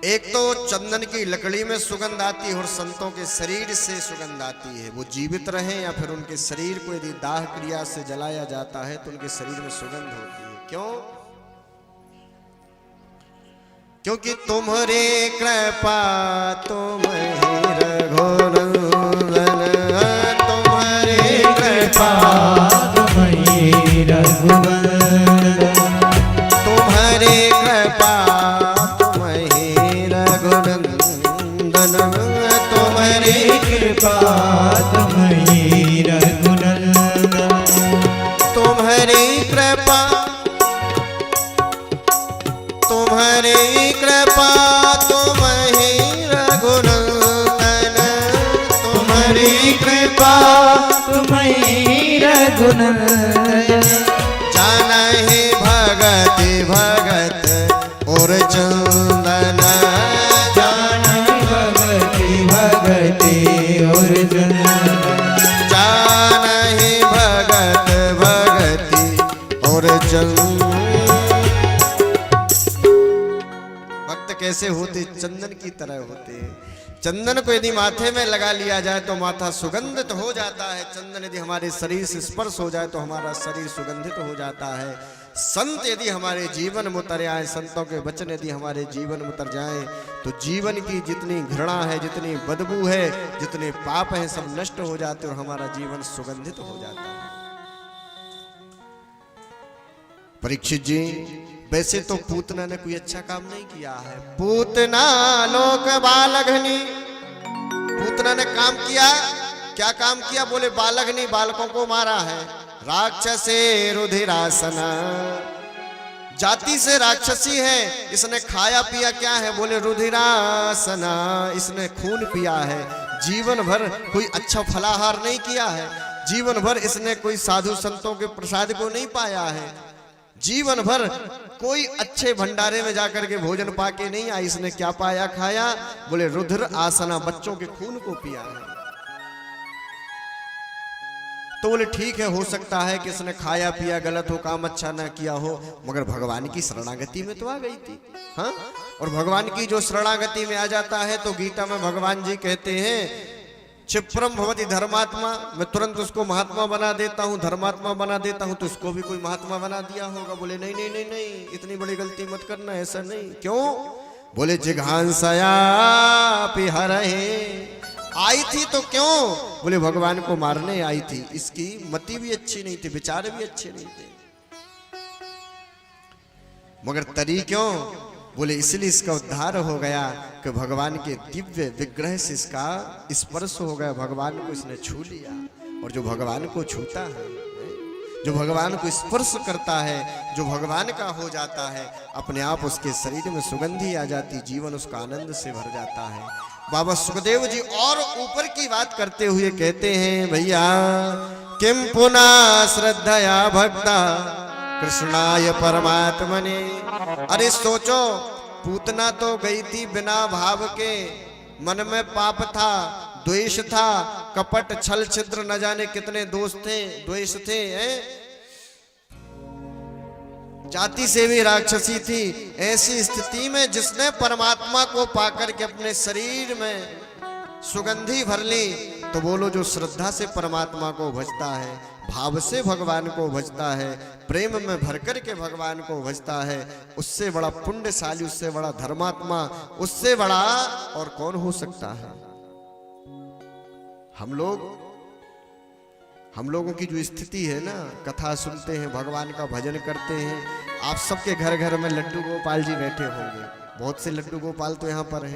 एक तो चंदन की लकड़ी में सुगंध आती है और संतों के शरीर से सुगंध आती है। वो जीवित रहे या फिर उनके शरीर को यदि दाह क्रिया से जलाया जाता है तो उनके शरीर में सुगंध होती है। क्यों? क्योंकि तुम्हारे कृपा तुम्हारे रघुनंदन, तुम्हारे कृपा तुम्हारे रघुनंदन, तुम्हारे कृपा तुम्हारी कृपा तुम्हारी रघुनंदन, तुम्हारी कृपा तुम्हारी कृपा तुम्हारी रघुनंदन, तुम्हारी कृपा तुम्हारी रघुनंदन। जाना है भगति भगत और चंदन, और जान ही भगत भगति और भक्त कैसे होते? चंदन की तरह होते हैं। चंदन को यदि माथे में लगा लिया जाए तो माथा सुगंधित हो जाता है। चंदन यदि हमारे शरीर से स्पर्श हो जाए तो हमारा शरीर सुगंधित हो जाता है। संत यदि हमारे जीवन में उतर आए, संतों के वचन यदि हमारे जीवन में उतर जाए तो जीवन की जितनी घृणा है, जितनी बदबू है, जितने पाप हैं, सब नष्ट हो जाते और हमारा जीवन सुगंधित हो जाता है। परीक्षित जी, वैसे तो पूतना ने कोई अच्छा काम नहीं किया है। पूतना लोक बालघनी, पूतना ने काम किया, क्या काम किया? बोले बालघनी, बालकों को मारा है। राक्षसे रुधिरासना, जाति से राक्षसी है, इसने खाया पिया क्या है? बोले रुधिरासना, इसने खून पिया है। जीवन भर कोई अच्छा फलाहार नहीं किया है, जीवन भर इसने कोई साधु संतों के प्रसाद को नहीं पाया है, जीवन भर कोई अच्छे भंडारे में जाकर के भोजन पाके नहीं आया। इसने क्या पाया खाया? बोले रुधिर आसना, बच्चों के खून को पिया है। तो बोले ठीक है, हो सकता है कि इसने खाया पिया गलत हो, काम अच्छा ना किया हो, मगर भगवान की शरणागति में तो आ गई थी। हाँ, और भगवान की जो शरणागति में आ जाता है तो गीता में भगवान जी कहते हैं क्षिप्रम भवति धर्मात्मा, मैं तुरंत उसको महात्मा बना देता हूँ, धर्मात्मा बना देता हूँ। तो उसको भी कोई महात्मा बना दिया होगा। बोले नहीं नहीं नहीं नहीं, इतनी बड़ी गलती मत करना, ऐसा नहीं। क्यों? बोले जिघांसया पिहरहे, आई थी तो क्यों? बोले भगवान को मारने आई थी। इसकी मति भी अच्छी नहीं थी, विचार भी अच्छे नहीं थे, मगर तरी क्यों? बोले इसलिए इसका उद्धार हो गया कि भगवान के दिव्य विग्रह से इसका स्पर्श हो गया, भगवान को इसने छू लिया। और जो भगवान को छूता है, जो भगवान को स्पर्श करता है, जो भगवान का हो जाता है, अपने आप उसके शरीर में सुगंधी आ जाती, जीवन उसका आनंद से भर जाता है। बाबा सुखदेव जी और ऊपर की बात करते हुए कहते हैं, भैया किम पुनः श्रद्धया भक्ता कृष्णाय परमात्मने। अरे सोचो, पूतना तो गई थी बिना भाव के, मन में पाप था, द्वेष था, कपट छल छिद्र न जाने कितने दोष थे, द्वेष थे, जाति से भी राक्षसी थी। ऐसी स्थिति में जिसने परमात्मा को पाकर के अपने शरीर में सुगंधी भर ली, तो बोलो जो श्रद्धा से परमात्मा को भजता है, भाव से भगवान को भजता है, प्रेम में भर कर के भगवान को भजता है, उससे बड़ा पुण्यशाली, उससे बड़ा धर्मात्मा, उससे बड़ा और कौन हो सकता है? हम लोगों की जो स्थिति है ना, कथा सुनते हैं, भगवान का भजन करते हैं। आप सबके घर घर में लड्डू गोपाल जी बैठे होंगे, बहुत से लड्डू गोपाल तो यहाँ पर हैं।